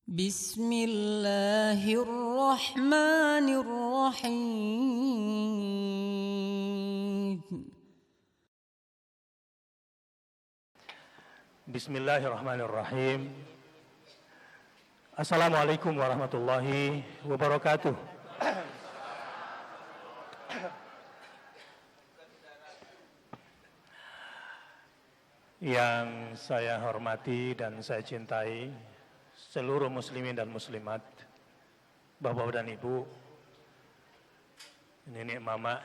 Bismillahirrahmanirrahim. Bismillahirrahmanirrahim. Assalamualaikum warahmatullahi wabarakatuh. Yang saya hormati dan saya cintai seluruh muslimin dan muslimat, bapak dan ibu, nenek mama,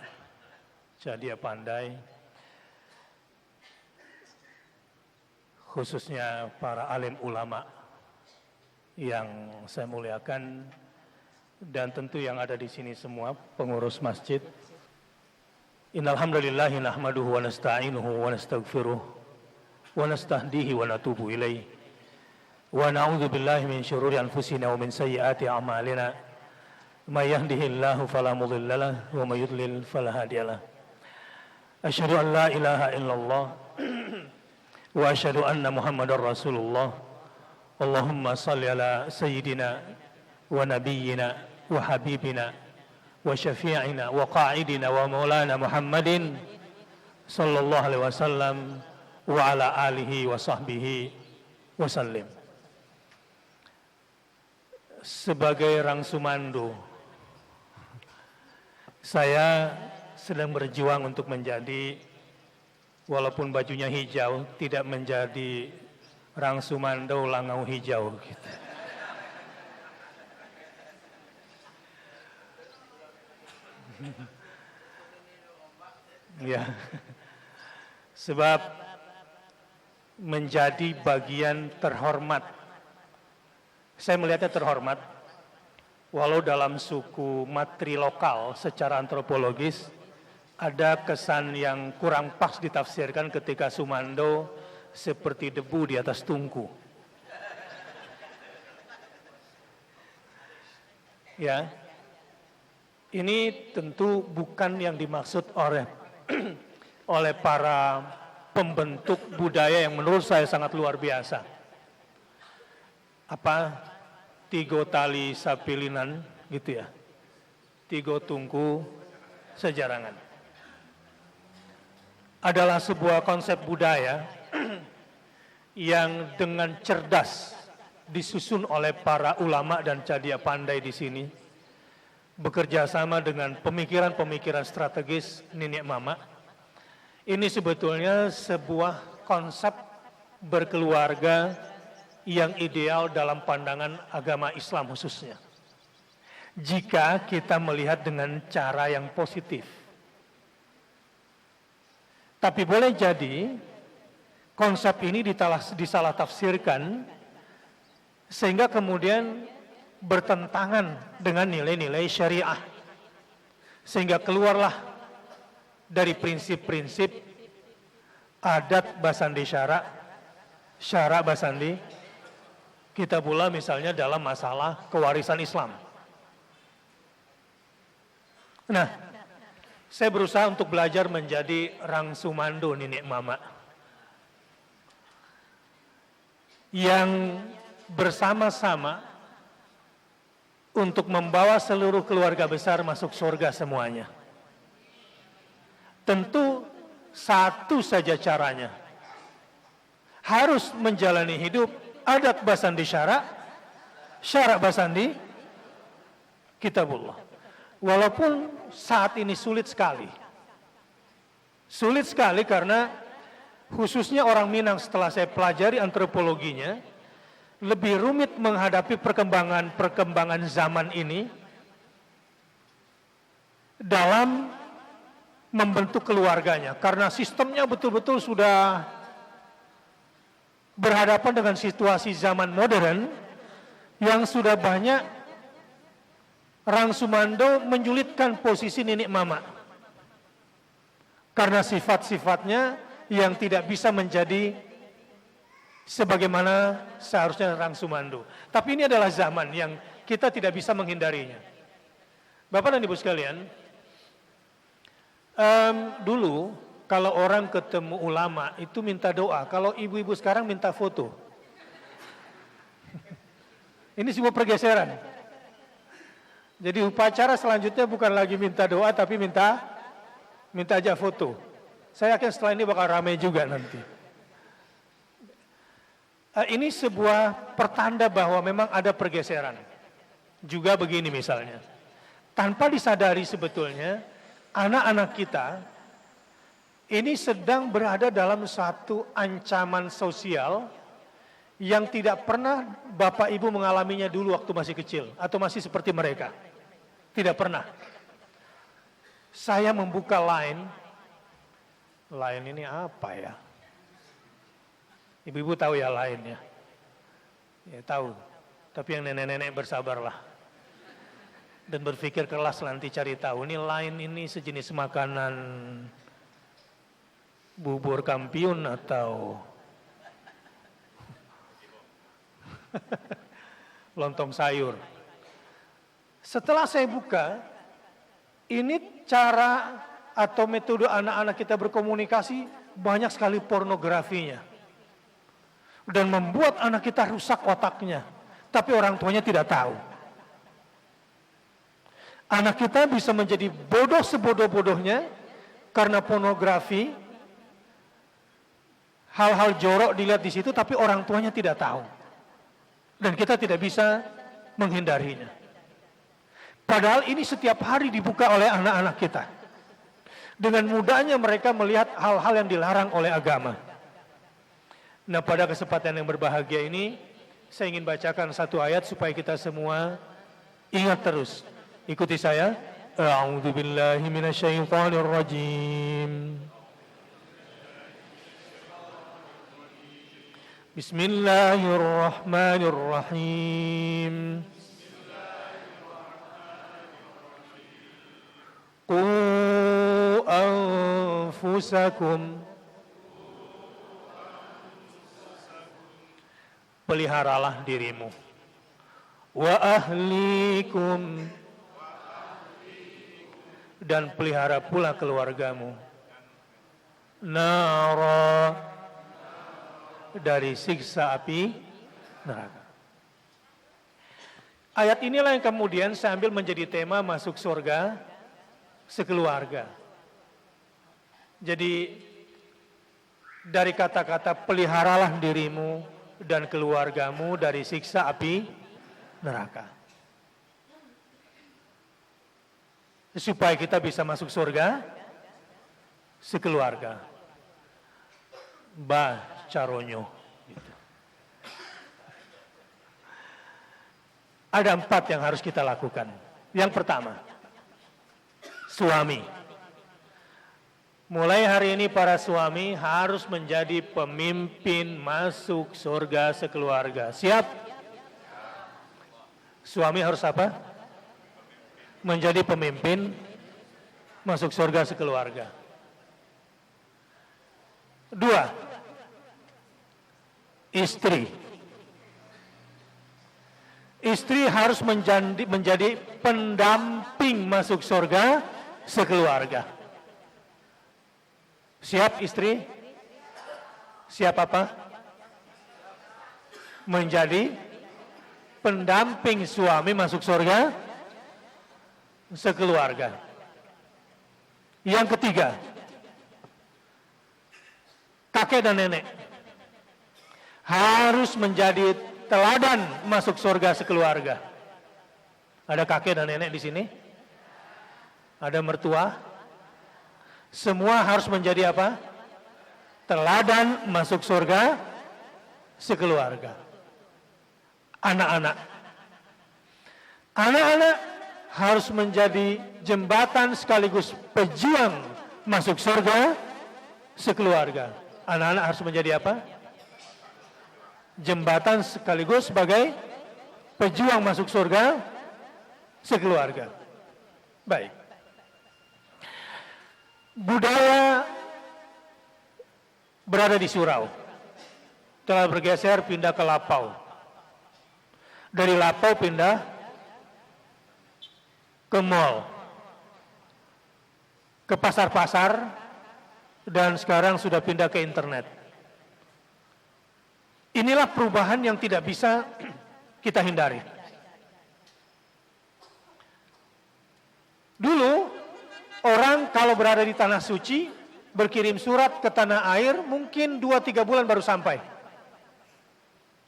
Cadia Pandai, khususnya para alim ulama yang saya muliakan, dan tentu yang ada di sini semua pengurus masjid. Innal hamdalillahi nahmaduhu wa nasta'inuhu wa nastaghfiruh wa nastahdihi wa natubu ilaih wa na'udzu billahi min syururi anfusina wa min sayyiati a'malina may yahdihillahu fala mudilla lahu wa may yudlil fala hadiyalah. Asyhadu an la ilaha illallah wa asyhadu anna Muhammadar Rasulullah. Allahumma salli ala sayyidina wa nabiyyina wa habibina wa syafi'ina wa qa'idina wa maulana Muhammadin sallallahu alaihi wasallam wa ala alihi wa sahbihi wa sallim. Sebagai Rangsumando, saya sedang berjuang untuk menjadi, walaupun bajunya hijau, tidak menjadi Rangsumando Langau Hijau gitu. Ya, sebab menjadi bagian terhormat, saya melihatnya terhormat, walau dalam suku matri lokal secara antropologis ada kesan yang kurang pas ditafsirkan ketika Sumando seperti debu di atas tungku. Ya, ini tentu bukan yang dimaksud oleh para pembentuk budaya yang menurut saya sangat luar biasa. Apa? Tigo tali sapilinan gitu ya. Tigo tungku sejarangan. Adalah sebuah konsep budaya yang dengan cerdas disusun oleh para ulama dan cadia pandai di sini, bekerja sama dengan pemikiran-pemikiran strategis nenek mama. Ini sebetulnya sebuah konsep berkeluarga yang ideal dalam pandangan agama Islam khususnya, jika kita melihat dengan cara yang positif. Tapi boleh jadi konsep ini disalah tafsirkan sehingga kemudian bertentangan dengan nilai-nilai syariah, sehingga keluarlah dari prinsip-prinsip adat basandi syara, syara basandi kitabullah, misalnya dalam masalah kewarisan Islam. Nah, saya berusaha untuk belajar menjadi Rangsumando nenek mama yang bersama-sama untuk membawa seluruh keluarga besar masuk surga semuanya. Tentu satu saja caranya. Harus menjalani hidup adat basandi syara, syara basandi kitabullah. Walaupun saat ini sulit sekali. Sulit sekali karena khususnya orang Minang, setelah saya pelajari antropologinya, lebih rumit menghadapi perkembangan zaman ini dalam membentuk keluarganya, karena sistemnya betul-betul sudah berhadapan dengan situasi zaman modern yang sudah banyak Rangsumando menyulitkan posisi nenek mama karena sifat-sifatnya yang tidak bisa menjadi sebagaimana seharusnya Rangsumando. Tapi ini adalah zaman yang kita tidak bisa menghindarinya. Bapak dan Ibu sekalian, dulu kalau orang ketemu ulama itu minta doa. Kalau ibu-ibu sekarang minta foto. Ini sebuah pergeseran. Jadi upacara selanjutnya bukan lagi minta doa, tapi minta aja foto. Saya yakin setelah ini bakal ramai juga nanti. Ini sebuah pertanda bahwa memang ada pergeseran. Juga begini misalnya. Tanpa disadari sebetulnya, anak-anak kita ini sedang berada dalam satu ancaman sosial yang tidak pernah Bapak Ibu mengalaminya dulu waktu masih kecil atau masih seperti mereka. Tidak pernah. Saya membuka Line ini apa ya? Ibu-ibu tahu ya Line ya? Ya tahu. Tapi yang nenek-nenek bersabarlah. Dan berpikir keras nanti cari tahu. Ini Line ini sejenis makanan bubur kampiun atau lontong sayur. Setelah saya buka, ini cara atau metode anak-anak kita berkomunikasi banyak sekali pornografinya. Dan membuat anak kita rusak otaknya. Tapi orang tuanya tidak tahu. Anak kita bisa menjadi bodoh sebodoh-bodohnya karena pornografi. Hal-hal jorok dilihat di situ tapi orang tuanya tidak tahu. Dan kita tidak bisa menghindarinya. Padahal ini setiap hari dibuka oleh anak-anak kita. Dengan mudahnya mereka melihat hal-hal yang dilarang oleh agama. Nah, pada kesempatan yang berbahagia ini, saya ingin bacakan satu ayat supaya kita semua ingat terus. Ikuti saya. A'udzu billahi minasyaitonir rajim. Bismillahirrahmanirrahim. Qu anfusakum. Peliharalah dirimu. Wa ahlikum. Dan pelihara pula keluargamu. Nara. Dari siksa api neraka. Ayat inilah yang kemudian saya ambil menjadi tema masuk surga sekeluarga. Jadi dari kata-kata peliharalah dirimu dan keluargamu dari siksa api neraka. Supaya kita bisa masuk surga sekeluarga. Caronyo. Gitu. Ada 4 yang harus kita lakukan. Yang pertama, suami. Mulai hari ini para suami harus menjadi pemimpin masuk surga sekeluarga. Siap? Suami harus apa? Menjadi pemimpin masuk surga sekeluarga. 2. Istri. Istri harus menjadi pendamping masuk surga sekeluarga. Siap istri? Siap apa? Menjadi pendamping suami masuk surga sekeluarga. Yang ketiga, kakek dan nenek harus menjadi teladan masuk surga sekeluarga. Ada kakek dan nenek di sini? Ada mertua? Semua harus menjadi apa? Teladan masuk surga sekeluarga. Anak-anak. Anak-anak harus menjadi jembatan sekaligus pejuang masuk surga sekeluarga. Anak-anak harus menjadi apa? Jembatan sekaligus sebagai pejuang masuk surga sekeluarga. Baik. Budaya berada di surau. Telah bergeser pindah ke Lapau. Dari Lapau pindah ke mall. Ke pasar-pasar dan sekarang sudah pindah ke internet. Inilah perubahan yang tidak bisa kita hindari. Dulu, orang kalau berada di tanah suci, berkirim surat ke tanah air, mungkin 2-3 bulan baru sampai.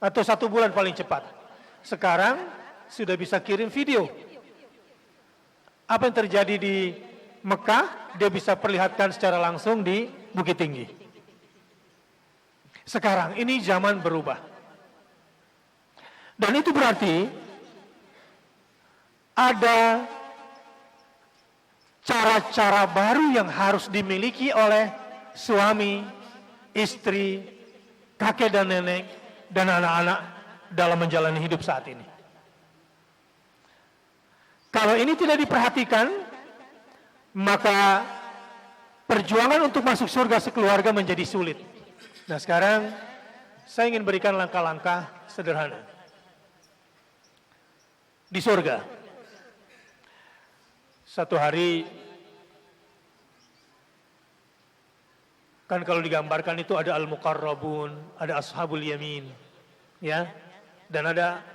Atau 1 bulan paling cepat. Sekarang, sudah bisa kirim video. Apa yang terjadi di Mekah, dia bisa perlihatkan secara langsung di Bukit Tinggi. Sekarang, ini zaman berubah. Dan itu berarti, ada cara-cara baru yang harus dimiliki oleh suami, istri, kakek dan nenek, dan anak-anak dalam menjalani hidup saat ini. Kalau ini tidak diperhatikan, maka perjuangan untuk masuk surga sekeluarga menjadi sulit. Nah sekarang, saya ingin berikan langkah-langkah sederhana. Di surga, satu hari, kan kalau digambarkan itu ada al-muqarrabun, ada ashabul yamin, ya, dan ada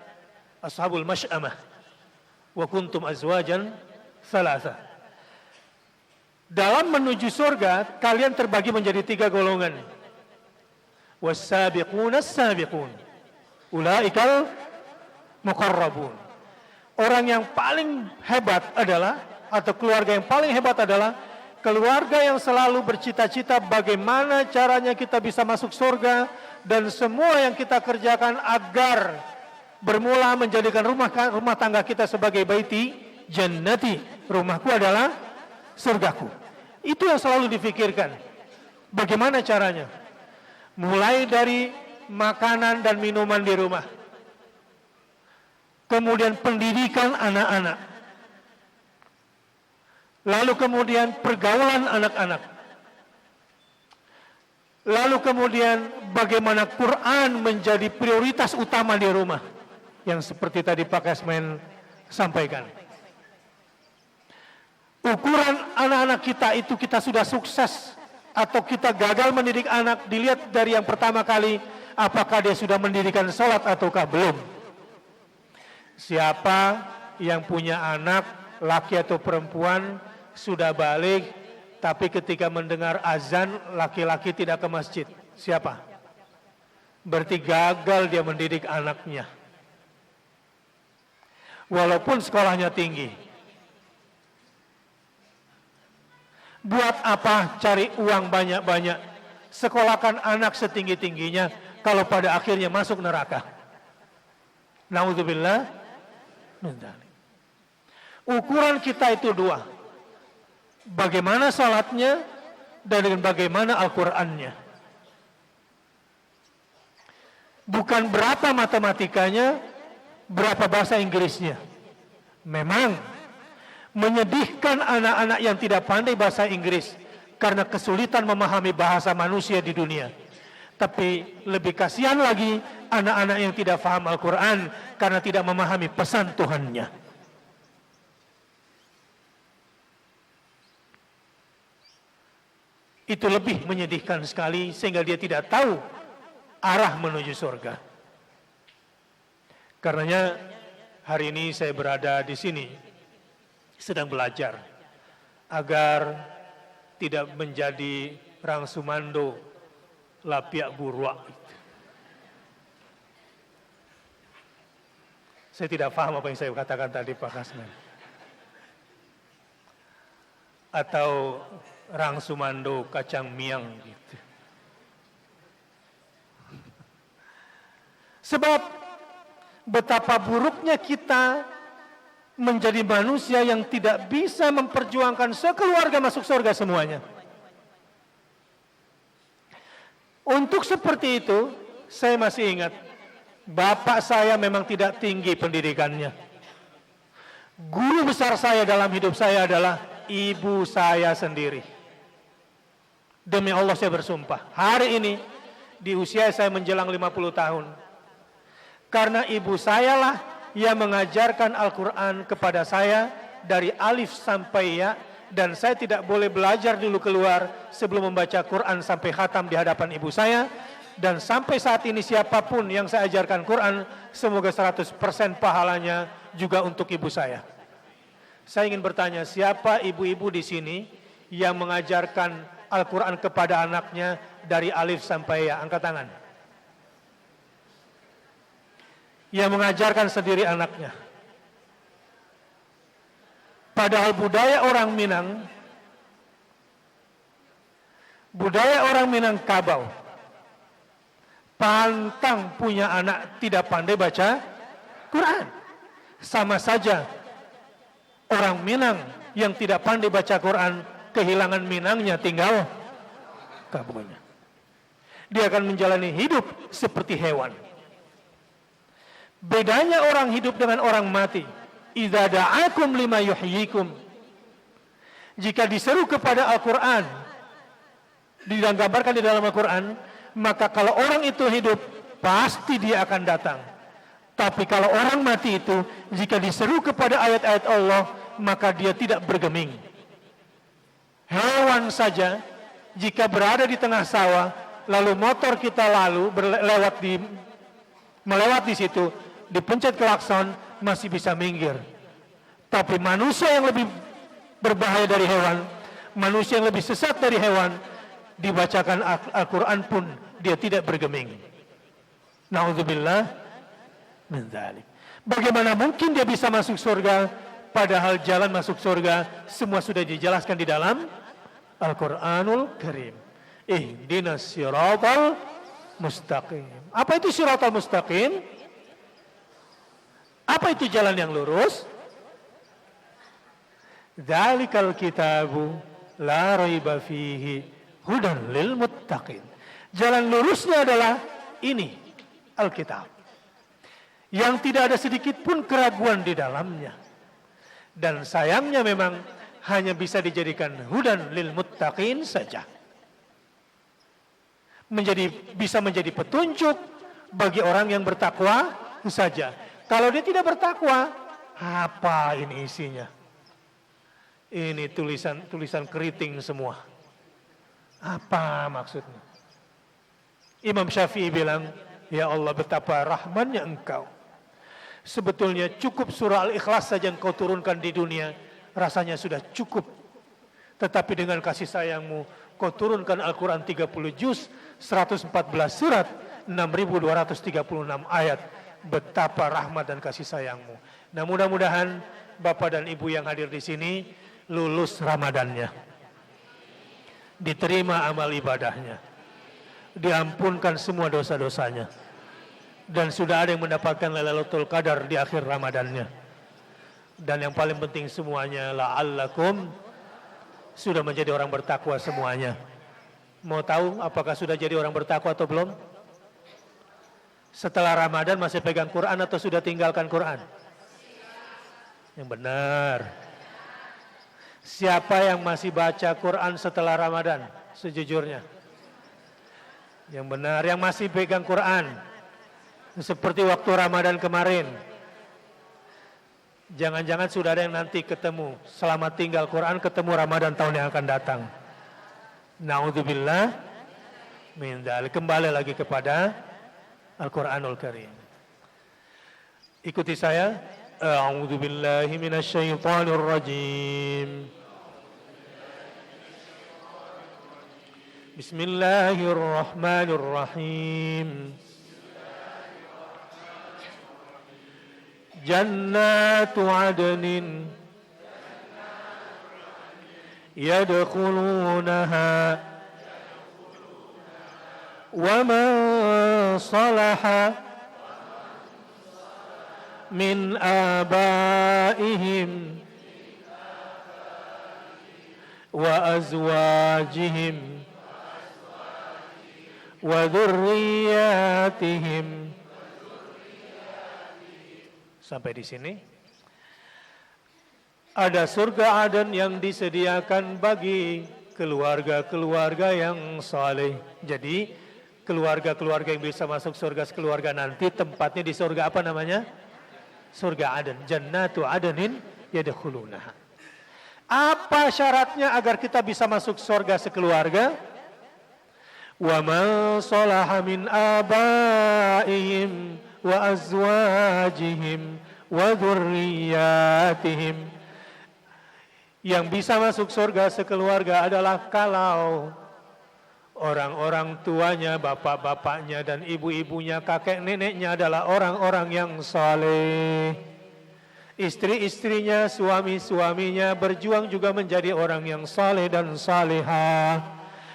ashabul masy'amah, wa kuntum azwajan thalatha. Dalam menuju surga, kalian terbagi menjadi 3 golongan. Was-sabiquna as-sabiqun, ulaikal muqarrabun. Orang yang paling hebat adalah, atau keluarga yang paling hebat adalah, keluarga yang selalu bercita-cita bagaimana caranya kita bisa masuk surga, dan semua yang kita kerjakan agar bermula menjadikan rumah tangga kita sebagai baiti jannati, rumahku adalah surgaku. Itu yang selalu difikirkan. Bagaimana caranya? Mulai dari makanan dan minuman di rumah, kemudian pendidikan anak-anak, lalu kemudian pergaulan anak-anak, lalu kemudian bagaimana Quran menjadi prioritas utama di rumah, yang seperti tadi Pak Kasmen sampaikan. Ukuran anak-anak kita itu kita sudah sukses atau kita gagal mendidik anak dilihat dari yang pertama kali, apakah dia sudah mendirikan sholat ataukah belum. Siapa yang punya anak, laki atau perempuan, sudah balik, tapi ketika mendengar azan, laki-laki tidak ke masjid. Siapa? Berarti gagal dia mendidik anaknya. Walaupun sekolahnya tinggi. Buat apa cari uang banyak-banyak? Sekolahkan anak setinggi-tingginya, kalau pada akhirnya masuk neraka. Na'udzubillah. Ukuran kita itu 2. Bagaimana salatnya dan dengan bagaimana Al-Qur'annya. Bukan berapa matematikanya, berapa bahasa Inggrisnya. Memang menyedihkan anak-anak yang tidak pandai bahasa Inggris karena kesulitan memahami bahasa manusia di dunia. Tapi lebih kasihan lagi anak-anak yang tidak paham Al-Quran karena tidak memahami pesan Tuhannya. Itu lebih menyedihkan sekali sehingga dia tidak tahu arah menuju surga. Karenanya hari ini saya berada di sini sedang belajar agar tidak menjadi rangsumando lapiak buruk. Saya tidak paham apa yang saya katakan tadi Pak Kasmen. Atau rangsumando kacang miang gitu. Sebab betapa buruknya kita menjadi manusia yang tidak bisa memperjuangkan sekeluarga masuk surga semuanya. Untuk seperti itu, saya masih ingat, bapak saya memang tidak tinggi pendidikannya. Guru besar saya dalam hidup saya adalah ibu saya sendiri. Demi Allah saya bersumpah, hari ini di usia saya menjelang 50 tahun, karena ibu saya lah yang mengajarkan Al-Quran kepada saya dari alif sampai ya, dan saya tidak boleh belajar dulu keluar sebelum membaca Quran sampai khatam di hadapan ibu saya. Dan sampai saat ini siapapun yang saya ajarkan Quran, semoga 100% pahalanya juga untuk ibu saya. Saya ingin bertanya, siapa ibu-ibu di sini yang mengajarkan Al-Quran kepada anaknya dari alif sampai ya? Angkat tangan. Yang mengajarkan sendiri anaknya. Padahal budaya orang Minang Kabau, pantang punya anak tidak pandai baca Quran. Sama saja orang Minang yang tidak pandai baca Quran, kehilangan Minangnya, tinggal Kabaunya. Dia akan menjalani hidup seperti hewan. Bedanya orang hidup dengan orang mati. Idza da'akum lima yuhyikum. Jika diseru kepada Al-Quran, digambarkan di dalam Al-Quran, maka kalau orang itu hidup, pasti dia akan datang. Tapi kalau orang mati itu, jika diseru kepada ayat-ayat Allah, maka dia tidak bergeming. Hewan saja, jika berada di tengah sawah, lalu motor kita melewat di situ, dipencet klakson, masih bisa minggir. Tapi manusia yang lebih berbahaya dari hewan, manusia yang lebih sesat dari hewan, dibacakan Al-Quran pun dia tidak bergeming. Na'udzubillah min dzalik. Bagaimana mungkin dia bisa masuk surga, padahal jalan masuk surga semua sudah dijelaskan di dalam Al-Quranul Karim. Ihdinas siratal mustaqim. Apa itu siratal mustaqim? Apa itu jalan yang lurus? Dzalikal kitabu la raiba fihi hudan lil muttaqin. Jalan lurusnya adalah ini, Alkitab. Yang tidak ada sedikit pun keraguan di dalamnya. Dan sayangnya memang hanya bisa dijadikan hudan lil muttaqin saja. Bisa menjadi petunjuk bagi orang yang bertakwa saja. Kalau dia tidak bertakwa, apa ini isinya? Ini tulisan keriting semua. Apa maksudnya? Imam Syafi'i bilang, ya Allah betapa rahmannya engkau. Sebetulnya cukup surah Al-Ikhlas saja engkau turunkan di dunia, rasanya sudah cukup. Tetapi dengan kasih sayangmu, kau turunkan Al-Quran 30 juz, 114 surat, 6.236 ayat. Betapa rahmat dan kasih sayangmu. Nah mudah-mudahan Bapak dan Ibu yang hadir di sini lulus Ramadannya. Diterima amal ibadahnya. Diampunkan semua dosa-dosanya. Dan sudah ada yang mendapatkan Lailatul Qadar di akhir Ramadannya. Dan yang paling penting semuanya, la'allakum sudah menjadi orang bertakwa semuanya. Mau tahu apakah sudah jadi orang bertakwa atau belum? Setelah Ramadan masih pegang Quran atau sudah tinggalkan Quran? Yang benar. Siapa yang masih baca Quran setelah Ramadan? Sejujurnya. Yang benar, yang masih pegang Quran. Seperti waktu Ramadan kemarin. Jangan-jangan sudah ada yang nanti ketemu. Selama tinggal Quran ketemu Ramadan tahun yang akan datang. Na'udzubillah min dzalik. Kembali lagi kepada Al-Quranul Karim. Ikuti saya. A'udzu billahi minasyaitonir rajim. Bismillahirrahmanirrahim. Jannatu adnin yadkhulunaha wa man salaha min abaihim wa azwajihim wa dzurriyyatihim. Sampai di sini. Ada surga Aden yang disediakan bagi keluarga-keluarga yang saleh. Jadi keluarga-keluarga yang bisa masuk surga sekeluarga nanti tempatnya di surga apa namanya? Surga Aden. Jannatu adnin yadkhulunaha. Apa syaratnya agar kita bisa masuk surga sekeluarga? wa man salaha min abaihim wa azwajihim wa dzurriyyatihim. Yang bisa masuk surga sekeluarga adalah kalau orang-orang tuanya, bapak-bapaknya dan ibu-ibunya, kakek neneknya adalah orang-orang yang saleh. Istri-istrinya, suami-suaminya berjuang juga menjadi orang yang saleh dan salehah.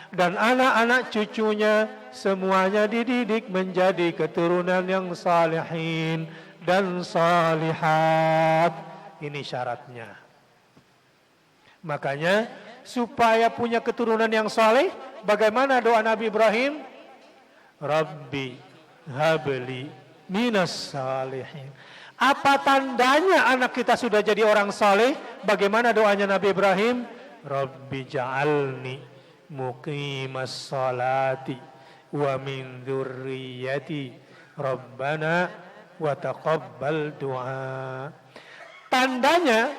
Dan anak-anak cucunya semuanya dididik menjadi keturunan yang salihin dan salihat. Ini syaratnya. Makanya supaya punya keturunan yang saleh, bagaimana doa Nabi Ibrahim? Rabbi habli minas salihin. Apa tandanya anak kita sudah jadi orang saleh? Bagaimana doanya Nabi Ibrahim? Rabbi ja'alni muqimas salati wa min dzurriyyati rabbana wa taqabbal du'a. Tandanya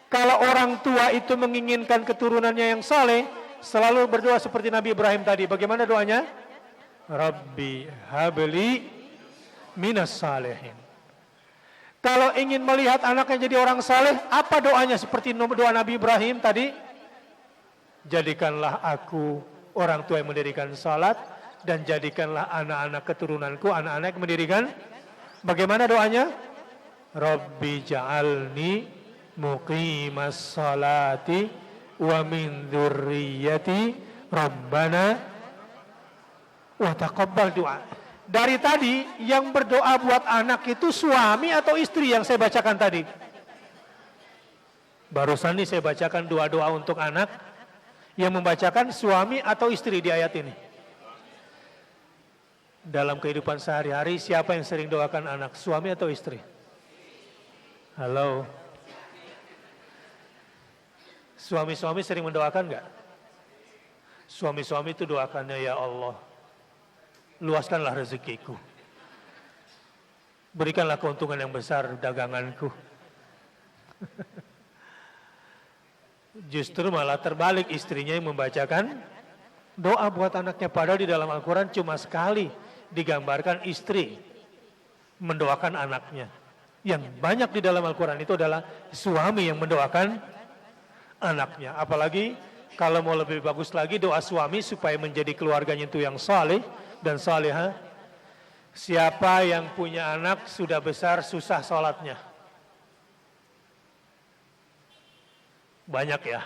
kalau orang tua itu menginginkan keturunannya yang saleh, selalu berdoa seperti Nabi Ibrahim tadi. Bagaimana doanya? Rabbi habli minas salihin. Kalau ingin melihat anaknya jadi orang saleh, apa doanya seperti doa Nabi Ibrahim tadi? Jadikanlah aku orang tua yang mendirikan salat, dan jadikanlah anak-anak keturunanku anak-anak yang mendirikan. Bagaimana doanya? Rabbi ja'alni muqimas salati wa min dzurriyyati rabbana wa taqabbal du'a. Dari tadi yang berdoa buat anak itu suami atau istri yang saya bacakan tadi? Barusan nih saya bacakan doa-doa untuk anak, yang membacakan suami atau istri di ayat ini. Dalam kehidupan sehari-hari siapa yang sering doakan anak, suami atau istri? Halo. Suami-suami sering mendoakan enggak? Suami-suami itu doakannya, ya Allah, luaskanlah rezekiku, berikanlah keuntungan yang besar daganganku. Justru malah terbalik, istrinya yang membacakan doa buat anaknya. Padahal di dalam Al-Quran cuma sekali digambarkan istri mendoakan anaknya. Yang banyak di dalam Al-Quran itu adalah suami yang mendoakan anaknya. Apalagi kalau mau lebih bagus lagi, doa suami supaya menjadi keluarganya itu yang saleh dan salihah. Siapa yang punya anak sudah besar susah sholatnya? Banyak ya.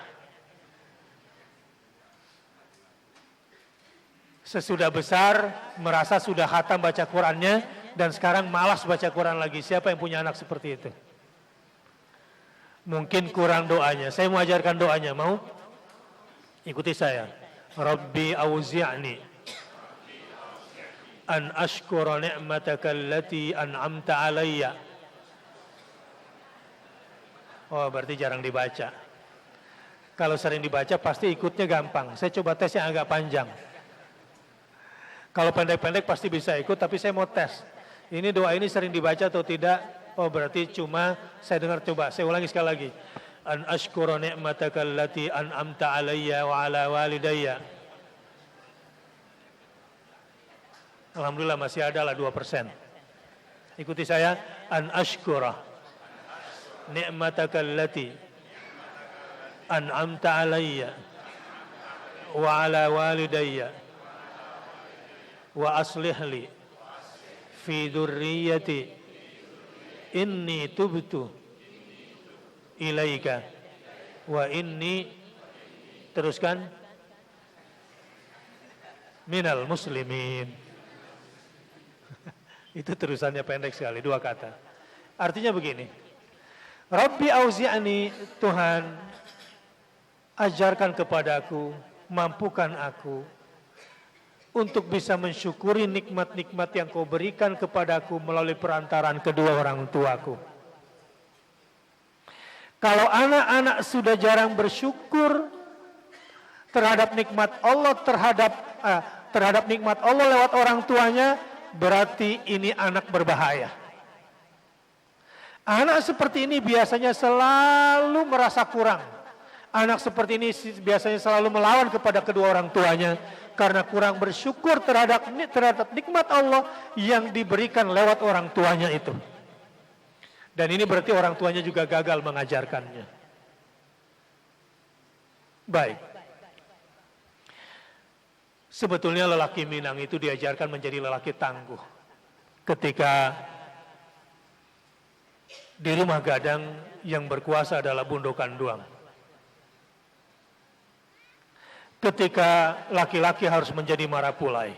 Sesudah besar merasa sudah khatam baca Qurannya, dan sekarang malas baca Quran lagi. Siapa yang punya anak seperti itu? Mungkin kurang doanya. Saya mau ajarkan doanya, mau? Ikuti saya. Rabbi auzi'ni an ashkura ni'mataka allati an'amta alayya. Oh, berarti jarang dibaca. Kalau sering dibaca pasti ikutnya gampang. Saya coba tes yang agak panjang. Kalau pendek-pendek pasti bisa ikut, tapi saya mau tes. Ini doa ini sering dibaca atau tidak? Oh, berarti cuma saya dengar. Coba saya ulangi sekali lagi. An ashkura ni'mataka allati an'amta alayya wa ala walidayya. Alhamdulillah masih ada lah 2%. Ikuti saya. An ashkura ni'mataka allati an'amta alayya wa ala walidayya wa aslih li fi dzurriyyati inni tubtu ilaika wa inni, teruskan, minal muslimin. Itu terusannya pendek sekali, 2 kata. Artinya begini. Rabbi auzi'ni, Tuhan ajarkan kepadaku, mampukan aku untuk bisa mensyukuri nikmat-nikmat yang kau berikan kepadaku melalui perantaraan kedua orang tuaku. Kalau anak-anak sudah jarang bersyukur terhadap nikmat Allah, terhadap nikmat Allah lewat orang tuanya, berarti ini anak berbahaya. Anak seperti ini biasanya selalu merasa kurang. Anak seperti ini biasanya selalu melawan kepada kedua orang tuanya. karena kurang bersyukur terhadap nikmat Allah yang diberikan lewat orang tuanya itu. Dan ini berarti orang tuanya juga gagal mengajarkannya. Baik. Sebetulnya lelaki Minang itu diajarkan menjadi lelaki tangguh. Ketika di rumah gadang yang berkuasa adalah bundokan doang. Ketika laki-laki harus menjadi marapulai.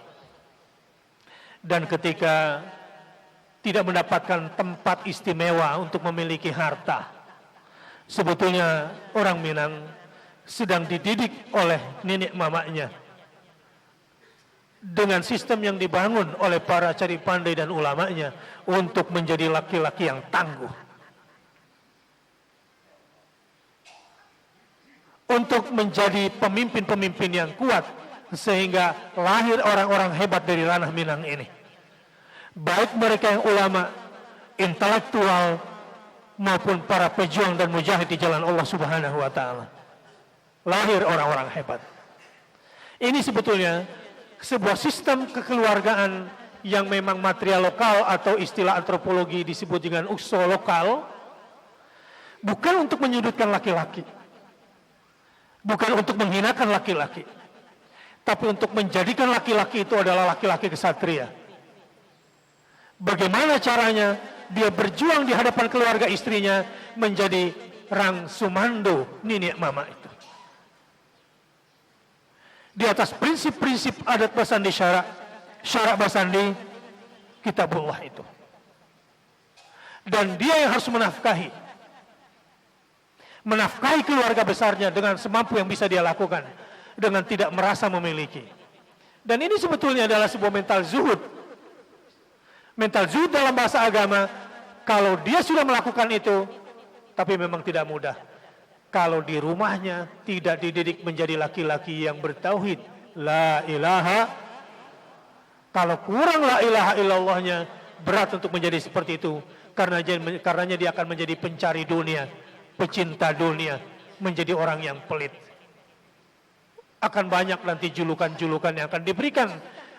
Dan ketika tidak mendapatkan tempat istimewa untuk memiliki harta. Sebetulnya orang Minang sedang dididik oleh nenek mamanya. Dengan sistem yang dibangun oleh para cari pandai dan ulamanya untuk menjadi laki-laki yang tangguh. Untuk menjadi pemimpin-pemimpin yang kuat sehingga lahir orang-orang hebat dari ranah Minang ini. Baik mereka yang ulama, intelektual maupun para pejuang dan mujahid di jalan Allah Subhanahu wa taala. Lahir orang-orang hebat. Ini sebetulnya sebuah sistem kekeluargaan yang memang material lokal atau istilah antropologi disebut dengan uso lokal, bukan untuk menyudutkan laki-laki. Bukan untuk menghinakan laki-laki, tapi untuk menjadikan laki-laki itu adalah laki-laki kesatria. Bagaimana caranya dia berjuang di hadapan keluarga istrinya menjadi rang sumando nenek mama itu. Di atas prinsip-prinsip adat basandi syarak basandi kitabullah itu. Dan dia yang harus menafkahi keluarga besarnya dengan semampu yang bisa dia lakukan, dengan tidak merasa memiliki. Dan ini sebetulnya adalah sebuah mental zuhud. Mental zuhud dalam bahasa agama, kalau dia sudah melakukan itu, tapi memang tidak mudah. Kalau di rumahnya tidak dididik menjadi laki-laki yang bertauhid, la ilaha, kalau kurang la ilaha illallahnya, berat untuk menjadi seperti itu. Karenanya dia akan menjadi pencari dunia, pecinta dunia, menjadi orang yang pelit. Akan banyak nanti julukan-julukan yang akan diberikan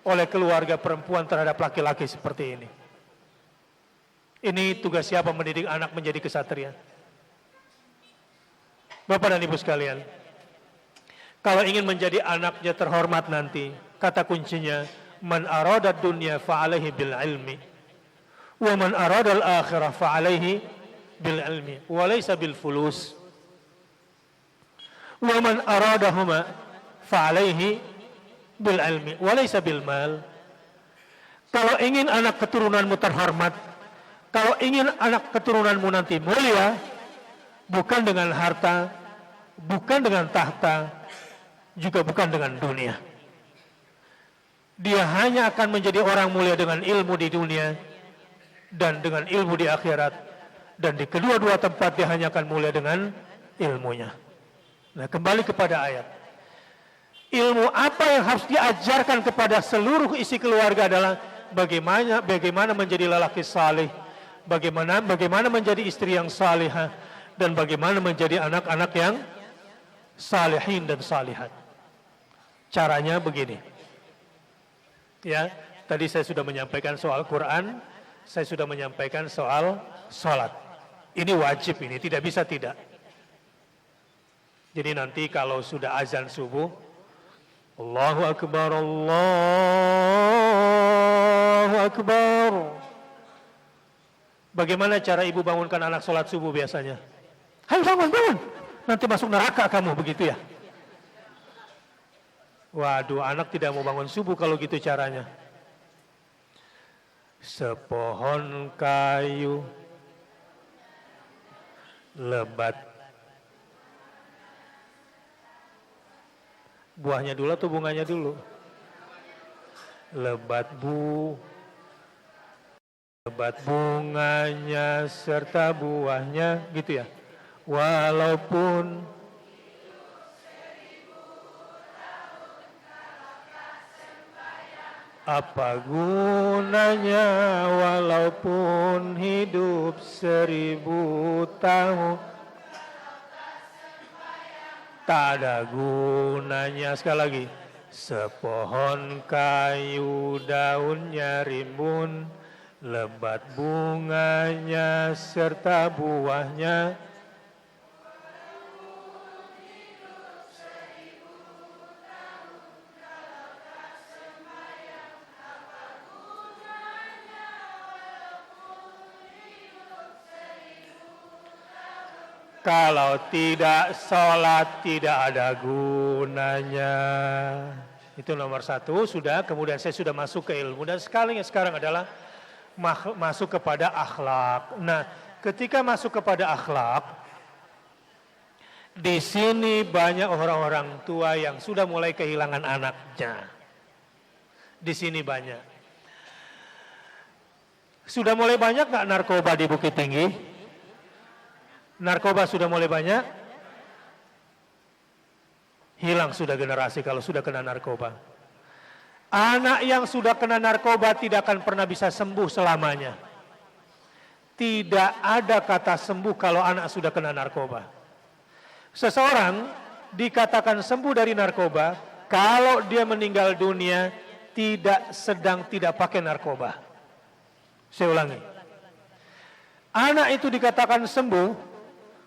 oleh keluarga perempuan terhadap laki-laki seperti ini. Ini tugas siapa mendidik anak menjadi kesatria? Bapak dan Ibu sekalian, kalau ingin menjadi anaknya terhormat nanti, kata kuncinya, man arada dunya fa'alaihi bil ilmi, wa man arada al-akhirah fa'alaihi bil ilmi, wa laysa bil fulus, wa man aradahuma fa'alaihi bil ilmi, wa laysa bil mal. Kalau ingin anak keturunanmu terhormat, kalau ingin anak keturunanmu nanti mulia, bukan dengan harta, bukan dengan tahta, juga bukan dengan dunia. Dia hanya akan menjadi orang mulia dengan ilmu di dunia dan dengan ilmu di akhirat. Dan di kedua-dua tempat dia hanya akan mulia dengan ilmunya. Nah, kembali kepada ayat. Ilmu apa yang harus diajarkan kepada seluruh isi keluarga adalah bagaimana menjadi lelaki saleh, bagaimana menjadi istri yang salihah, dan bagaimana menjadi anak-anak yang salihin dan salihat. Caranya begini. Ya, tadi saya sudah menyampaikan soal Quran, saya sudah menyampaikan soal salat. Ini wajib, ini tidak bisa tidak. Jadi nanti kalau sudah azan subuh, Allahu Akbar, Allahu Akbar. Bagaimana cara ibu bangunkan anak sholat subuh biasanya? Ayo bangun. Nanti masuk neraka kamu, begitu ya? Waduh, anak tidak mau bangun subuh kalau gitu caranya. Sepohon kayu lebat. Buahnya dulu atau bunganya dulu? Lebat bunganya serta buahnya, gitu ya. Walaupun apa gunanya walaupun hidup 1000 tahun, tak ada gunanya. Sekali lagi, Sepohon kayu daunnya rimbun, lebat bunganya serta buahnya. Kalau tidak sholat tidak ada gunanya. Itu nomor satu sudah. Kemudian saya sudah masuk ke ilmu dan sekarang adalah masuk kepada akhlak. Nah, ketika masuk kepada akhlak, di sini banyak orang-orang tua yang sudah mulai kehilangan anaknya. Di sini banyak. Sudah mulai banyak nggak narkoba di Bukit Tinggi? Narkoba sudah mulai banyak? Hilang sudah generasi kalau sudah kena narkoba. Anak yang sudah kena narkoba tidak akan pernah bisa sembuh selamanya. Tidak ada kata sembuh kalau anak sudah kena narkoba. Seseorang dikatakan sembuh dari narkoba kalau dia meninggal dunia tidak pakai narkoba. Saya ulangi. Anak itu dikatakan sembuh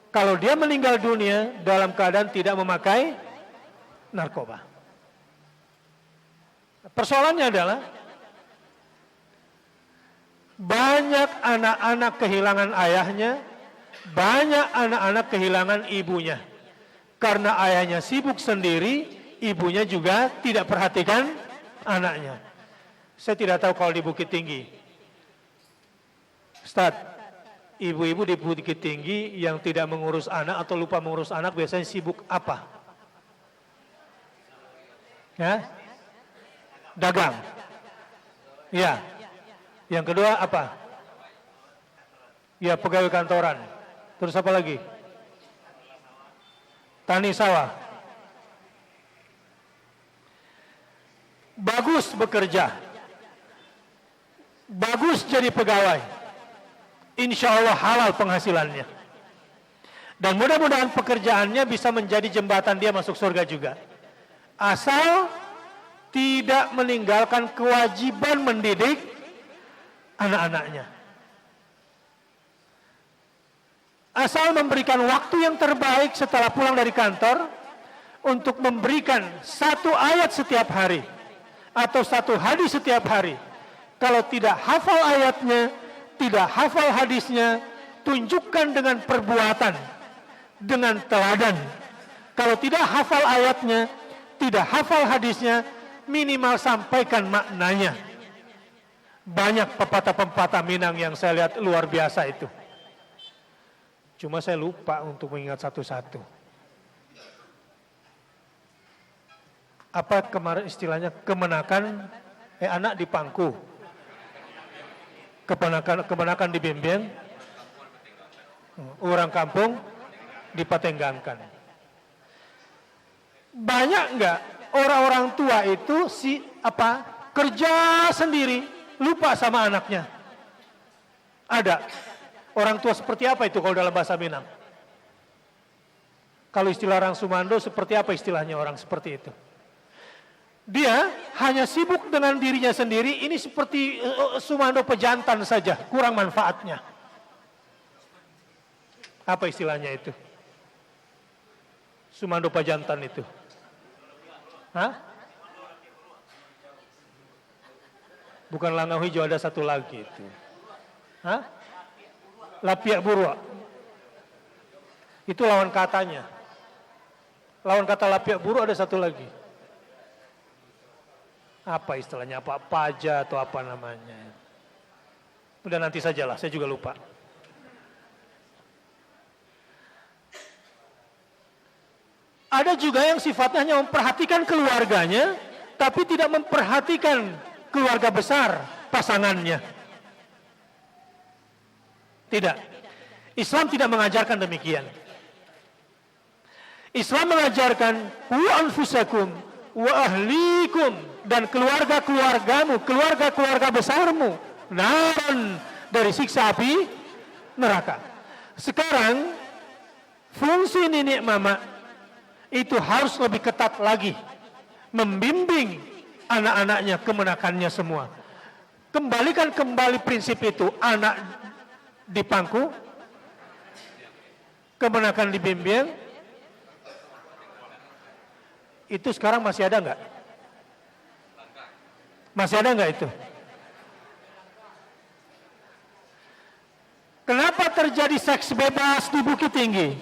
kalau dia meninggal dunia dalam keadaan tidak memakai narkoba. Persoalannya adalah banyak anak-anak kehilangan ayahnya, banyak anak-anak kehilangan ibunya. Karena ayahnya sibuk sendiri, ibunya juga tidak perhatikan anaknya. Saya tidak tahu kalau di Bukit Tinggi. Ustaz, ibu-ibu di Bukit Tinggi yang tidak mengurus anak atau lupa mengurus anak biasanya sibuk apa? Ya? Dagang. Ya. Yang kedua apa? Ya, pegawai kantoran. Terus apa lagi? Tani sawah. Bagus bekerja. Bagus jadi pegawai. Insya Allah halal penghasilannya. Dan mudah-mudahan pekerjaannya bisa menjadi jembatan dia masuk surga juga. Asal tidak meninggalkan kewajiban mendidik anak-anaknya. Asal memberikan waktu yang terbaik setelah pulang dari kantor untuk memberikan satu ayat setiap hari atau satu hadis setiap hari. Kalau tidak hafal ayatnya, tidak hafal hadisnya, tunjukkan dengan perbuatan, dengan teladan. Kalau tidak hafal ayatnya, tidak hafal hadisnya, minimal sampaikan maknanya. Banyak pepatah-pepatah Minang yang saya lihat luar biasa itu. Cuma saya lupa untuk mengingat satu-satu. Apa kemarin istilahnya? Kemenakan anak di pangku. Kemenakan di bembeng, orang kampung dipatenggangkan. Banyak enggak orang-orang tua itu kerja sendiri, lupa sama anaknya? Ada. Orang tua seperti apa itu kalau dalam bahasa Minang? Kalau istilah orang Sumando seperti apa istilahnya orang seperti itu? Dia hanya sibuk dengan dirinya sendiri, ini seperti Sumando pejantan saja, kurang manfaatnya. Apa istilahnya itu? Sumando pejantan itu. Hah? Bukan langau hijau, ada satu lagi itu. Hah? Lapiak buruk. Itu lawan katanya. Lawan kata lapiak buruk ada satu lagi. Apa istilahnya, apa paja atau apa namanya. Udah nanti sajalah, saya juga lupa. Ada juga yang sifatnya hanya memperhatikan keluarganya, tapi tidak memperhatikan keluarga besar pasangannya. Tidak. Islam tidak mengajarkan demikian. Islam mengajarkan wa anfusakum wa ahlikum, dan keluarga-keluargamu, keluarga-keluarga besarmu, naran, dari siksa api neraka. Sekarang fungsi nenek mama itu harus lebih ketat lagi membimbing anak-anaknya kemenakannya semua. Kembalikan kembali prinsip itu, anak di pangku, kemenakan dibimbing. Itu sekarang masih ada nggak? Masih ada nggak itu? Kenapa terjadi seks bebas di Bukit Tinggi?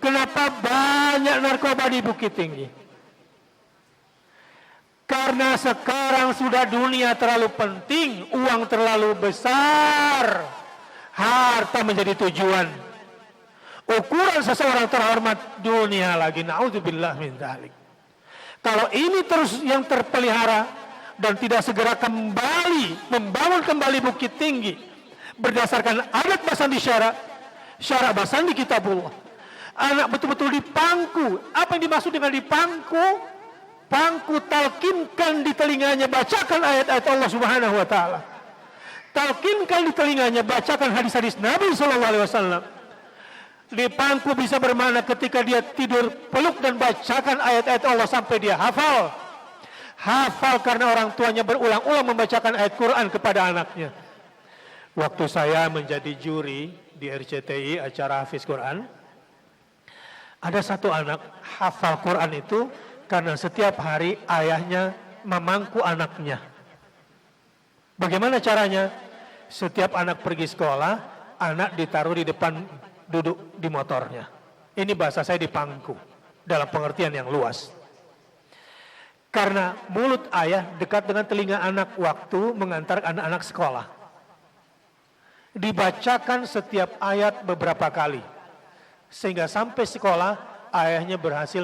Kenapa banyak narkoba di Bukit Tinggi? Karena sekarang sudah dunia terlalu penting, uang terlalu besar, harta menjadi tujuan. Ukuran seseorang terhormat dunia lagi, naudzubillah min dzalik. Kalau ini terus yang terpelihara dan tidak segera kembali membangun kembali Bukit Tinggi berdasarkan adat basandi syara basandi kitabullah, anak betul-betul dipangku. Apa yang dimaksud dengan dipangku? Pangku, talkinkan di telinganya, bacakan ayat-ayat Allah Subhanahu wa taala. Talkinkan di telinganya, bacakan hadis-hadis Nabi sallallahu alaihi wasallam. Dipangku bisa bermakna ketika dia tidur, peluk dan bacakan ayat-ayat Allah sampai dia hafal. Hafal karena orang tuanya berulang-ulang membacakan ayat Quran kepada anaknya. Waktu saya menjadi juri di RCTI acara Hafiz Quran, ada satu anak hafal Quran itu karena setiap hari ayahnya memangku anaknya. Bagaimana caranya? Setiap anak pergi sekolah, anak ditaruh di depan, duduk di motornya. Ini bahasa saya dipangku dalam pengertian yang luas. Karena mulut ayah dekat dengan telinga anak waktu mengantar anak-anak sekolah. Dibacakan setiap ayat beberapa kali. Sehingga sampai sekolah ayahnya berhasil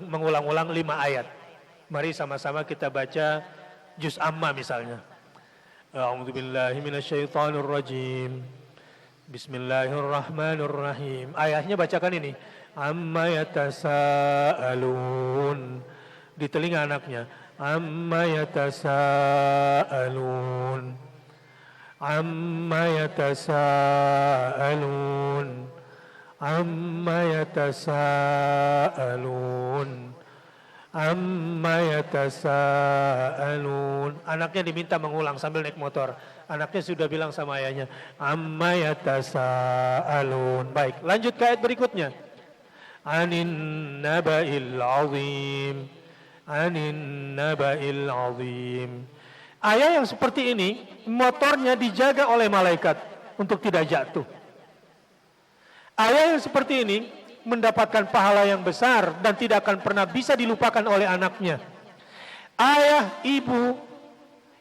mengulang-ulang 5 ayat. Mari sama-sama kita baca juz amma misalnya. A'udzubillahi minasyaitonirrajim. Bismillahirrahmanirrahim. Ayahnya bacakan ini. Amma yatasaalun. Di telinga anaknya. Amma yatasaalun. Amma yatasaalun. Amma yatasaalun. Amma yatasaalun. Anaknya diminta mengulang sambil naik motor. Anaknya sudah bilang sama ayahnya, amma yatasaalun. Baik, lanjut ke ayat berikutnya. Anin naba'il azim. Anin naba'il azim. Ayat yang seperti ini, motornya dijaga oleh malaikat untuk tidak jatuh. Ayat yang seperti ini mendapatkan pahala yang besar dan tidak akan pernah bisa dilupakan oleh anaknya. Ayah, ibu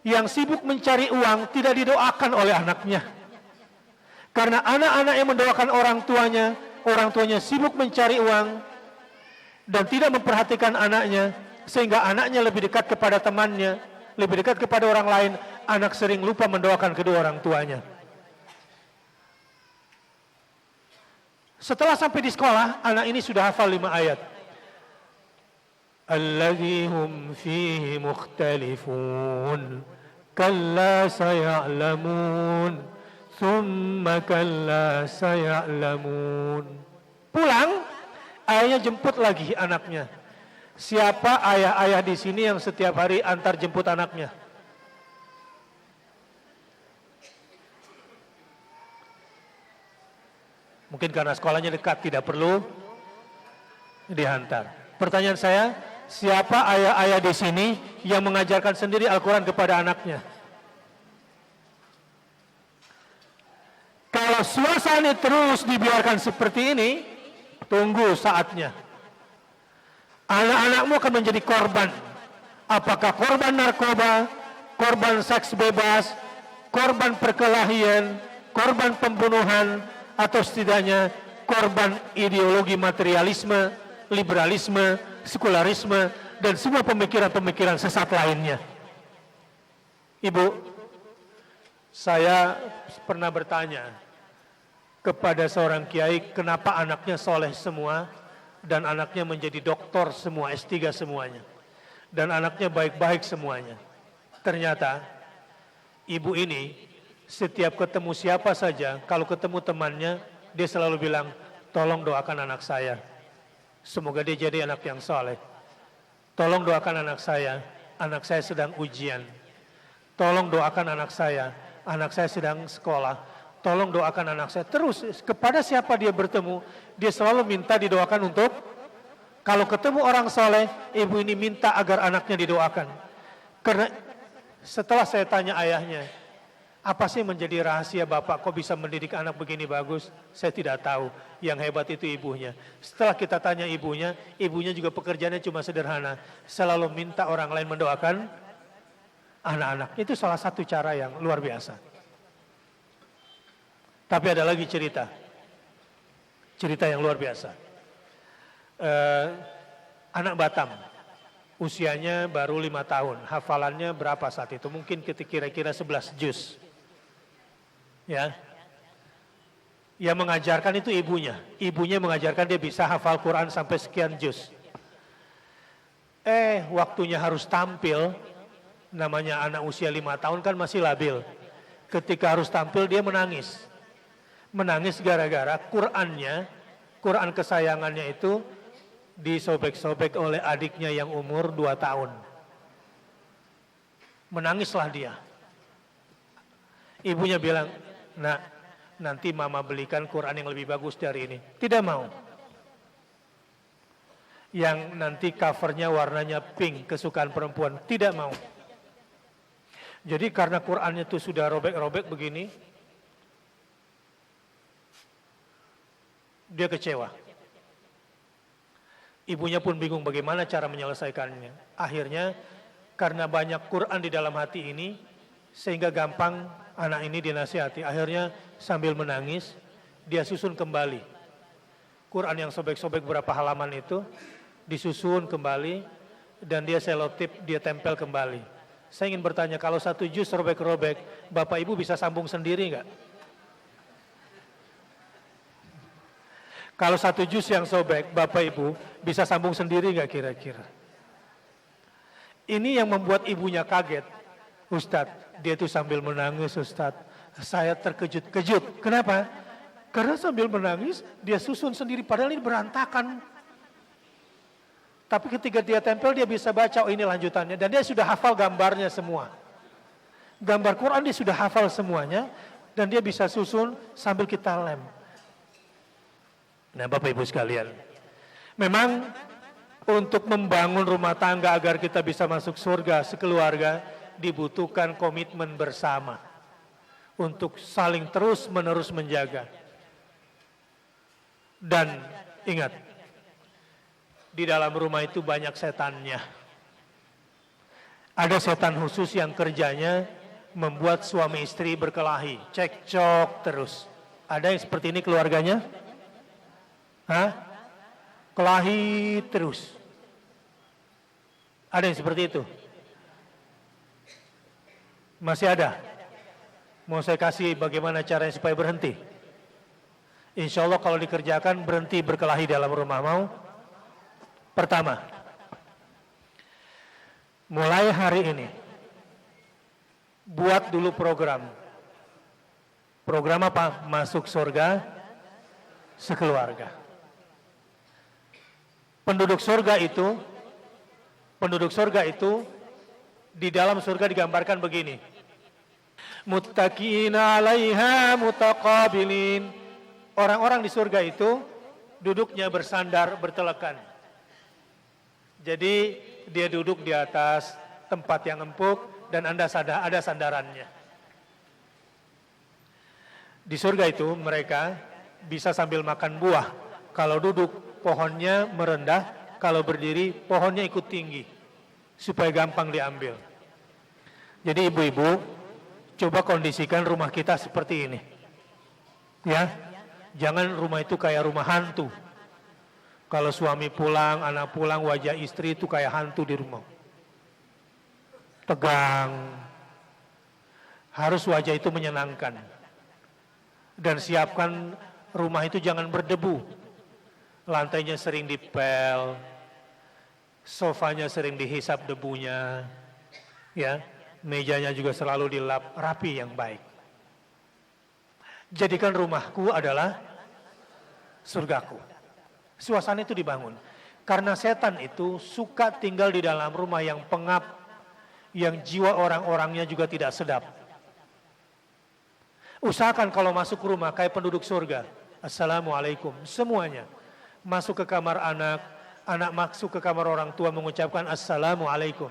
yang sibuk mencari uang tidak didoakan oleh anaknya. Karena anak-anak yang mendoakan orang tuanya sibuk mencari uang dan tidak memperhatikan anaknya, sehingga anaknya lebih dekat kepada temannya, lebih dekat kepada orang lain. Anak sering lupa mendoakan kedua orang tuanya. Setelah sampai di sekolah, anak ini sudah hafal 5 ayat. Alladzi hum fihi mukhtalifun, kalla saya'lamun, thumma kalla saya'lamun. Pulang, ayahnya jemput lagi anaknya. Siapa ayah-ayah di sini yang setiap hari antar jemput anaknya? Mungkin karena sekolahnya dekat, tidak perlu dihantar. Pertanyaan saya, siapa ayah-ayah di sini yang mengajarkan sendiri Al-Quran kepada anaknya? Kalau suasana terus dibiarkan seperti ini, tunggu saatnya. Anak-anakmu akan menjadi korban. Apakah korban narkoba, korban seks bebas, korban perkelahian, korban pembunuhan, atau setidaknya korban ideologi materialisme, liberalisme, sekularisme, dan semua pemikiran-pemikiran sesat lainnya. Ibu, saya pernah bertanya kepada seorang kiai, kenapa anaknya soleh semua, dan anaknya menjadi doktor semua, S3 semuanya, dan anaknya baik-baik semuanya. Ternyata, ibu ini setiap ketemu siapa saja, kalau ketemu temannya, dia selalu bilang, tolong doakan anak saya. Semoga dia jadi anak yang soleh. Tolong doakan anak saya sedang ujian. Tolong doakan anak saya sedang sekolah. Tolong doakan anak saya. Terus kepada siapa dia bertemu, dia selalu minta didoakan untuk, kalau ketemu orang soleh, ibu ini minta agar anaknya didoakan. Karena setelah saya tanya ayahnya, apa sih menjadi rahasia bapak kok bisa mendidik anak begini bagus? Saya tidak tahu. Yang hebat itu ibunya. Setelah kita tanya ibunya juga pekerjaannya cuma sederhana. Selalu minta orang lain mendoakan anak-anak. Itu salah satu cara yang luar biasa. Tapi ada lagi cerita yang luar biasa. Anak Batam, usianya baru 5 tahun, hafalannya berapa saat itu? Mungkin kira-kira 11 juz. Ya, yang mengajarkan itu ibunya mengajarkan dia bisa hafal Quran sampai sekian juz. Waktunya harus tampil, namanya anak usia 5 tahun kan masih labil. Ketika harus tampil dia menangis. Menangis gara-gara Quran kesayangannya itu disobek-sobek oleh adiknya yang umur 2 tahun. Menangislah dia. Ibunya bilang, "Nak, nanti mama belikan Quran yang lebih bagus dari ini." Tidak mau. Yang nanti covernya warnanya pink, kesukaan perempuan. Tidak mau. Jadi karena Qurannya itu sudah robek-robek begini, dia kecewa. Ibunya pun bingung bagaimana cara menyelesaikannya. Akhirnya karena banyak Quran di dalam hati ini, sehingga gampang anak ini dinasihati. Akhirnya sambil menangis, dia susun kembali. Quran yang sobek-sobek berapa halaman itu, disusun kembali, dan dia selotip, dia tempel kembali. Saya ingin bertanya, kalau 1 juz robek-robek, Bapak Ibu bisa sambung sendiri enggak? Kalau 1 juz yang sobek, Bapak Ibu bisa sambung sendiri enggak kira-kira? Ini yang membuat ibunya kaget. Ustadz, dia itu sambil menangis, Ustadz. Saya terkejut-kejut. Kenapa? Karena sambil menangis, dia susun sendiri, padahal ini berantakan. Tapi ketika dia tempel, dia bisa baca, oh ini lanjutannya. Dan dia sudah hafal gambarnya semua. Gambar Quran dia sudah hafal semuanya, dan dia bisa susun sambil kita lem. Nah, Bapak Ibu sekalian, memang untuk membangun rumah tangga agar kita bisa masuk surga sekeluarga, dibutuhkan komitmen bersama untuk saling terus-menerus menjaga. Dan ingat, di dalam rumah itu banyak setannya. Ada setan khusus yang kerjanya membuat suami istri berkelahi, cekcok terus. Ada yang seperti ini keluarganya? Kelahi terus. Ada yang seperti itu? Masih ada? Mau saya kasih bagaimana caranya supaya berhenti? Insya Allah kalau dikerjakan berhenti berkelahi dalam rumah. Mau? Pertama, mulai hari ini buat dulu program. Program apa? Masuk surga sekeluarga. Penduduk surga itu di dalam surga digambarkan begini. Muttaqina 'alaiha mutaqabilin. Orang-orang di surga itu duduknya bersandar bertelekan. Jadi dia duduk di atas tempat yang empuk dan ada sandarannya. Di surga itu mereka bisa sambil makan buah. Kalau duduk pohonnya merendah, kalau berdiri pohonnya ikut tinggi supaya gampang diambil. Jadi ibu-ibu, coba kondisikan rumah kita seperti ini. Ya, jangan rumah itu kayak rumah hantu. Kalau suami pulang, anak pulang, wajah istri itu kayak hantu di rumah. Tegang. Harus wajah itu menyenangkan. Dan siapkan rumah itu jangan berdebu. Lantainya sering dipel, sofanya sering dihisap debunya, ya, mejanya juga selalu dilap rapi yang baik. Jadikan rumahku adalah surgaku. Suasana itu dibangun. Karena setan itu suka tinggal di dalam rumah yang pengap, yang jiwa orang-orangnya juga tidak sedap. Usahakan kalau masuk rumah kayak penduduk surga. Assalamualaikum, semuanya. Masuk ke kamar anak, anak masuk ke kamar orang tua mengucapkan Assalamualaikum.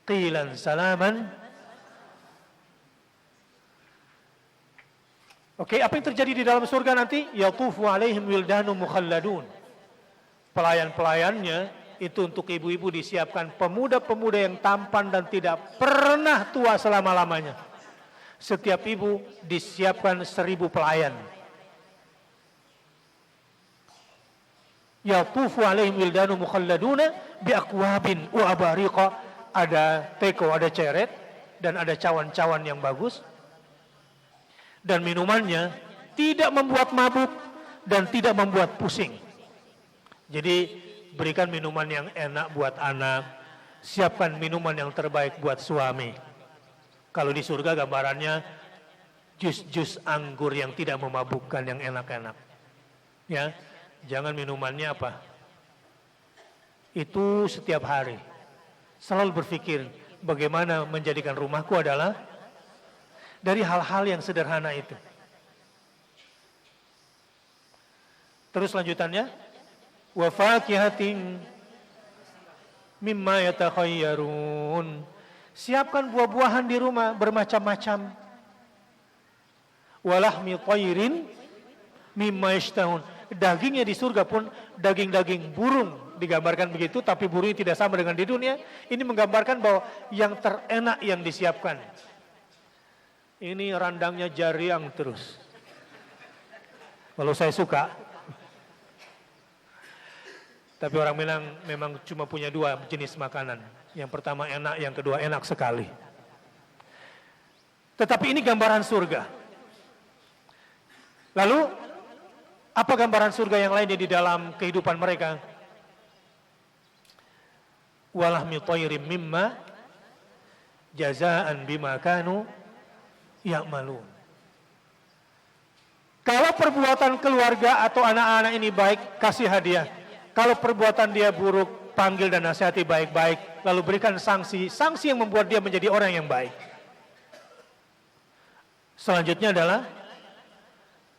Qilan salaman. Oke, apa yang terjadi di dalam surga nanti? Yatufu alaihim wildanu mukhalladun. Pelayan-pelayannya itu untuk ibu-ibu disiapkan pemuda-pemuda yang tampan dan tidak pernah tua selama-lamanya. Setiap ibu disiapkan 1000 pelayan. Yatufu alaihim wildanu mukhalladuna biakwabin wa abariqa. Ada teko, ada ceret, dan ada cawan-cawan yang bagus. Dan minumannya tidak membuat mabuk dan tidak membuat pusing. Jadi berikan minuman yang enak buat anak, siapkan minuman yang terbaik buat suami. Kalau di surga gambarannya jus-jus anggur yang tidak memabukkan, yang enak-enak. Ya, jangan minumannya apa? Itu setiap hari. Selalu berpikir bagaimana menjadikan rumahku adalah dari hal-hal yang sederhana itu. Terus lanjutannya, wa fakihatin mimma yatakhayyarun. Siapkan buah-buahan di rumah bermacam-macam. Walahmi thayrin mimma yashtahun. Dagingnya di surga pun daging-daging burung digambarkan begitu, tapi burungnya tidak sama dengan di dunia. Ini menggambarkan bahwa yang terenak yang disiapkan. Ini randangnya jariang terus. Kalau saya suka. Tapi orang bilang memang cuma punya 2 jenis makanan. Yang pertama enak, yang kedua enak sekali. Tetapi ini gambaran surga. Lalu, apa gambaran surga yang lainnya di dalam kehidupan mereka? Walahmi thayrim mimma jazaan bima kanu ya'malun. Kalau perbuatan keluarga atau anak-anak ini baik, kasih hadiah. Kalau perbuatan dia buruk, panggil dan nasihati baik-baik, lalu berikan sanksi yang membuat dia menjadi orang yang baik. Selanjutnya adalah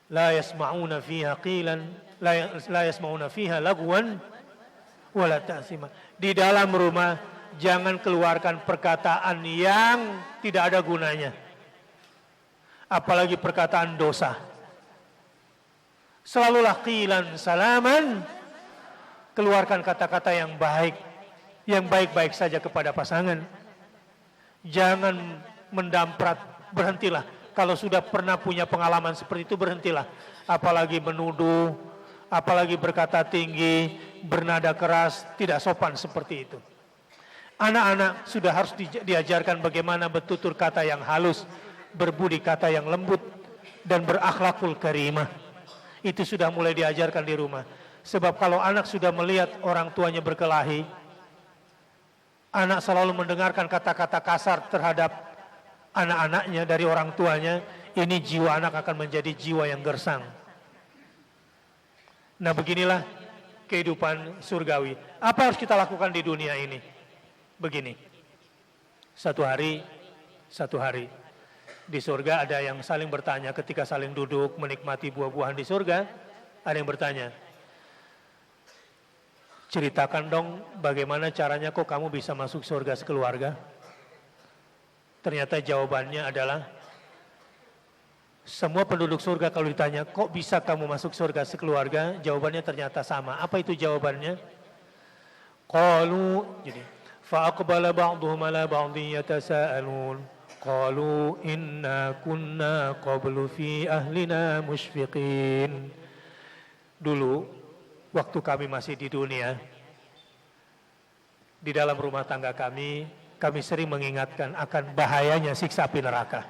la yasma'una fiha qilan, la yasma'una fiha lagwan wala ta'sima. Di dalam rumah jangan keluarkan perkataan yang tidak ada gunanya. Apalagi perkataan dosa. Selalulah qilan salaman. Keluarkan kata-kata yang baik saja kepada pasangan. Jangan mendamprat, berhentilah. Kalau sudah pernah punya pengalaman seperti itu, berhentilah. Apalagi menuduh, apalagi berkata tinggi, bernada keras, tidak sopan seperti itu. Anak-anak sudah harus diajarkan bagaimana bertutur kata yang halus, berbudi kata yang lembut, dan berakhlakul karimah. Itu sudah mulai diajarkan di rumah. Sebab kalau anak sudah melihat orang tuanya berkelahi, anak selalu mendengarkan kata-kata kasar terhadap anak-anaknya dari orang tuanya, ini jiwa anak akan menjadi jiwa yang gersang. Nah, beginilah kehidupan surgawi. Apa yang harus kita lakukan di dunia ini? Begini, satu hari di surga ada yang saling bertanya ketika saling duduk menikmati buah-buahan di surga. Ada yang bertanya, ceritakan dong bagaimana caranya kok kamu bisa masuk surga sekeluarga. Ternyata jawabannya adalah, semua penduduk surga kalau ditanya kok bisa kamu masuk surga sekeluarga, jawabannya ternyata sama. Apa itu jawabannya? Qalu, jadi fa'aqbala ba'duhum ala ba'dhin yatasaalun qalu inna kunna qablu fi ahlina musyfiqin. Dulu waktu kami masih di dunia, di dalam rumah tangga kami sering mengingatkan akan bahayanya siksa api neraka.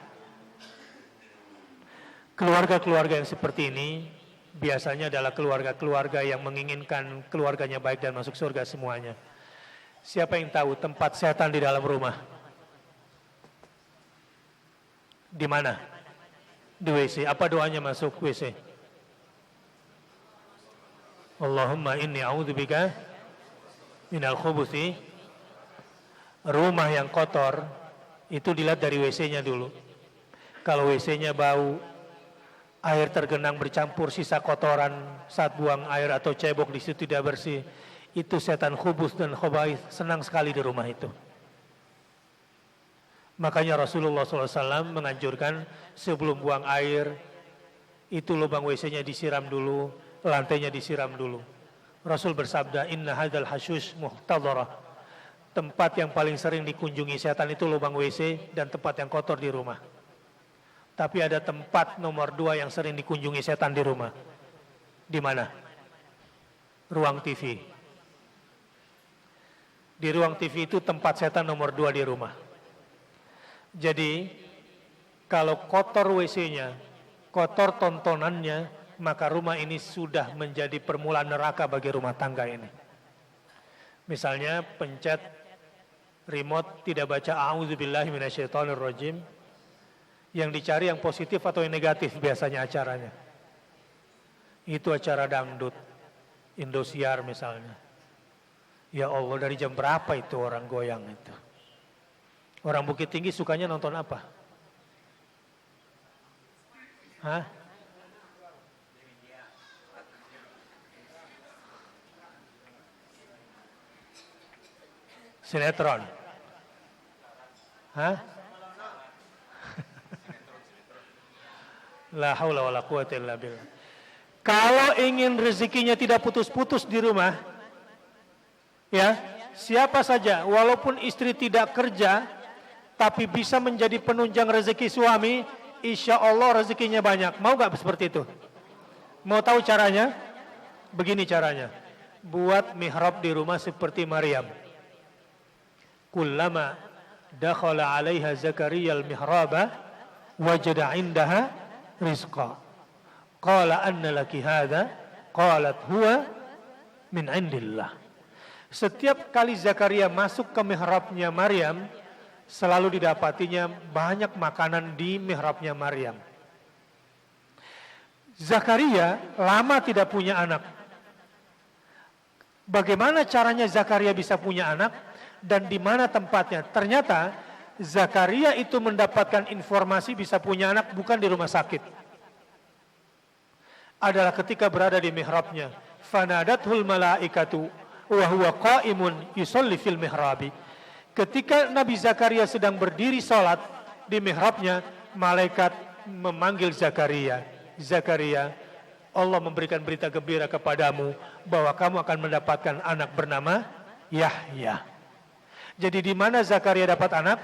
Keluarga-keluarga yang seperti ini biasanya adalah keluarga-keluarga yang menginginkan keluarganya baik dan masuk surga semuanya. Siapa yang tahu tempat setan di dalam rumah? Di mana? Di WC. Apa doanya masuk WC? Allahumma inni a'udzubika minal khubuthi. Rumah yang kotor itu dilihat dari WC-nya dulu. Kalau WC-nya bau, air tergenang bercampur sisa kotoran saat buang air atau cebok di situ tidak bersih, itu setan khubus dan khaba'ith senang sekali di rumah itu. Makanya Rasulullah SAW menganjurkan sebelum buang air, itu lubang WC-nya disiram dulu, lantainya disiram dulu. Rasul bersabda, inna hadzal hashush muhtadharah. Tempat yang paling sering dikunjungi setan itu lubang WC dan tempat yang kotor di rumah. Tapi ada tempat nomor 2 yang sering dikunjungi setan di rumah. Di mana? Ruang TV. Di ruang TV itu tempat setan nomor 2 di rumah. Jadi, kalau kotor WC-nya, kotor tontonannya, maka rumah ini sudah menjadi permulaan neraka bagi rumah tangga ini. Misalnya, pencet remote tidak baca a'udzubillahi minasyaitonirrajim, yang dicari yang positif atau yang negatif biasanya acaranya. Itu acara dangdut, Indosiar misalnya. Ya Allah, dari jam berapa itu orang goyang itu? Orang Bukit Tinggi sukanya nonton apa? Hah? Sinetron. Hah? La haula wala quwata illa billah. Kalau ingin rezekinya tidak putus-putus di rumah, ya, siapa saja walaupun istri tidak kerja tapi bisa menjadi penunjang rezeki suami, insya Allah rezekinya banyak. Mau gak seperti itu? Mau tahu caranya? Begini caranya. Buat mihrab di rumah seperti Maryam. Kullama dakhala 'alaiha Zakaria al-mihraba wajada 'indaha rizqa. Qala anna laki hadha? Qalat huwa min 'indillah. Setiap kali Zakaria masuk ke mihrabnya Maryam, selalu didapatinya banyak makanan di mihrabnya Maryam. Zakaria lama tidak punya anak. Bagaimana caranya Zakaria bisa punya anak dan di mana tempatnya? Ternyata Zakaria itu mendapatkan informasi bisa punya anak bukan di rumah sakit. Adalah ketika berada di mihrabnya. Fanadathul malaikatu wa huwa qaimun yusalli fil mihrabi. Ketika Nabi Zakaria sedang berdiri salat di mihrabnya, malaikat memanggil Zakaria. Zakaria, Allah memberikan berita gembira kepadamu bahwa kamu akan mendapatkan anak bernama Yahya. Jadi di mana Zakaria dapat anak?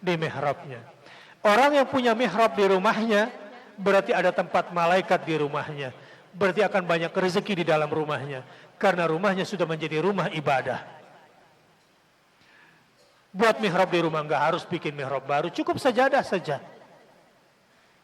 Di mihrabnya. Orang yang punya mihrab di rumahnya, berarti ada tempat malaikat di rumahnya. Berarti akan banyak rezeki di dalam rumahnya. Karena rumahnya sudah menjadi rumah ibadah. Buat mihrab di rumah, enggak harus bikin mihrab baru, cukup sajadah saja.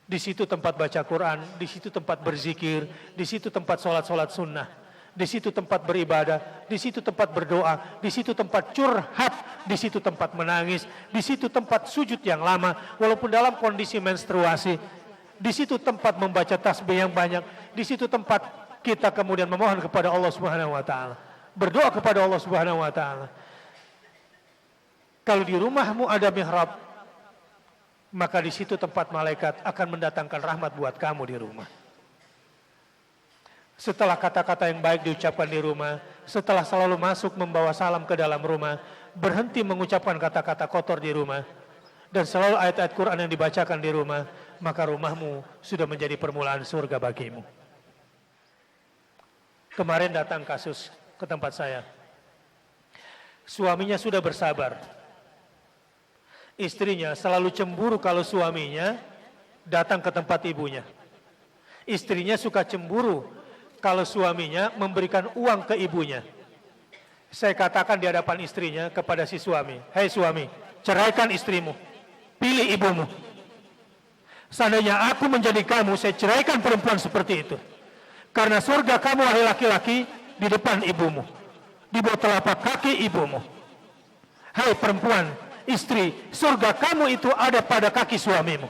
Di situ tempat baca Quran, di situ tempat berzikir, di situ tempat sholat-sholat sunnah, di situ tempat beribadah, di situ tempat berdoa, di situ tempat curhat, di situ tempat menangis, di situ tempat sujud yang lama, walaupun dalam kondisi menstruasi, di situ tempat membaca tasbih yang banyak, di situ tempat kita kemudian memohon kepada Allah Subhanahu wa taala, berdoa kepada Allah Subhanahu wa taala. Kalau di rumahmu ada mihrab, maka di situ tempat malaikat akan mendatangkan rahmat buat kamu di rumah. Setelah kata-kata yang baik diucapkan di rumah, setelah selalu masuk membawa salam ke dalam rumah, berhenti mengucapkan kata-kata kotor di rumah, dan selalu ayat-ayat Quran yang dibacakan di rumah, maka rumahmu sudah menjadi permulaan surga bagimu. Kemarin datang kasus ke tempat saya. Suaminya sudah bersabar. Istrinya selalu cemburu kalau suaminya datang ke tempat ibunya. Istrinya suka cemburu kalau suaminya memberikan uang ke ibunya. Saya katakan di hadapan istrinya kepada si suami, "Hei suami, ceraikan istrimu, pilih ibumu. Seandainya aku menjadi kamu, saya ceraikan perempuan seperti itu. Karena surga kamu wahai laki-laki di depan ibumu, di bawah telapak kaki ibumu. Hei perempuan, istri, surga kamu itu ada pada kaki suamimu.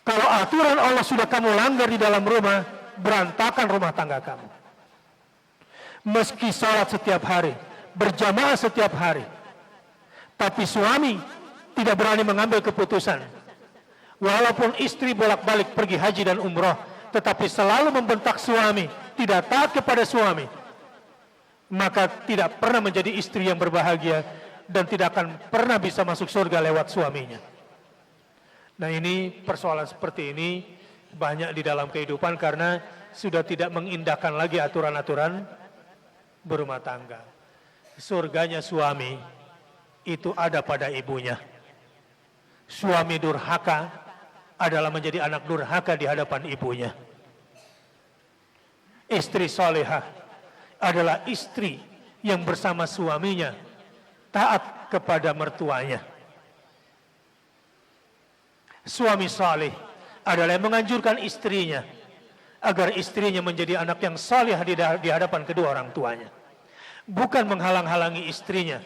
Kalau aturan Allah sudah kamu langgar di dalam rumah, berantakan rumah tangga kamu. Meski sholat setiap hari, berjamaah setiap hari, tapi suami tidak berani mengambil keputusan. Walaupun istri bolak-balik pergi haji dan umroh, tetapi selalu membentak suami, tidak taat kepada suami, maka tidak pernah menjadi istri yang berbahagia dan tidak akan pernah bisa masuk surga lewat suaminya. Nah, ini persoalan seperti ini banyak di dalam kehidupan karena sudah tidak mengindahkan lagi aturan-aturan berumah tangga. Surganya suami itu ada pada ibunya. Suami durhaka adalah menjadi anak durhaka di hadapan ibunya. Istri solehah adalah istri yang bersama suaminya taat kepada mertuanya. Suami saleh adalah yang menganjurkan istrinya agar istrinya menjadi anak yang saleh di hadapan kedua orang tuanya. Bukan menghalang-halangi istrinya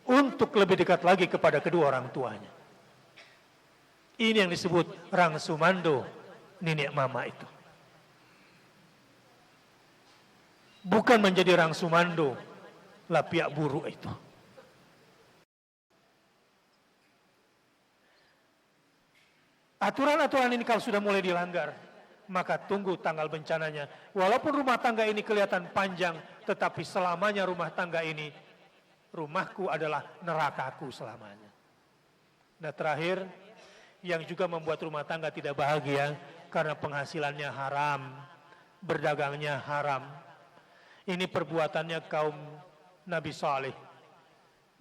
untuk lebih dekat lagi kepada kedua orang tuanya. Ini yang disebut rangsumando nenek mama itu. Bukan menjadi rangsumando lapiak buruk itu. Aturan-aturan ini kalau sudah mulai dilanggar, maka tunggu tanggal bencananya. Walaupun rumah tangga ini kelihatan panjang, tetapi selamanya rumah tangga ini, rumahku adalah nerakaku selamanya. Nah, terakhir, yang juga membuat rumah tangga tidak bahagia karena penghasilannya haram, berdagangnya haram. Ini perbuatannya kaum Nabi Saleh.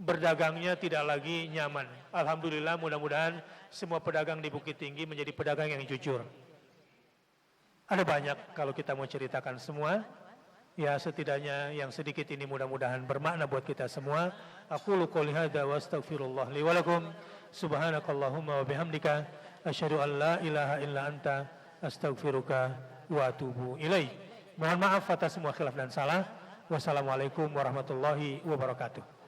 Berdagangnya tidak lagi nyaman. Alhamdulillah, mudah-mudahan semua pedagang di Bukit Tinggi menjadi pedagang yang jujur. Ada banyak kalau kita mau ceritakan semua. Ya, setidaknya yang sedikit ini mudah-mudahan bermakna buat kita semua. Aqulu qouli hadza wa astaghfirullah li wa lakum. Subhanakallahumma wa bihamdika asyhadu an la ilaha illa anta astaghfiruka wa atubu ilaik. Mohon maaf atas semua khilaf dan salah. Wassalamualaikum warahmatullahi wabarakatuh.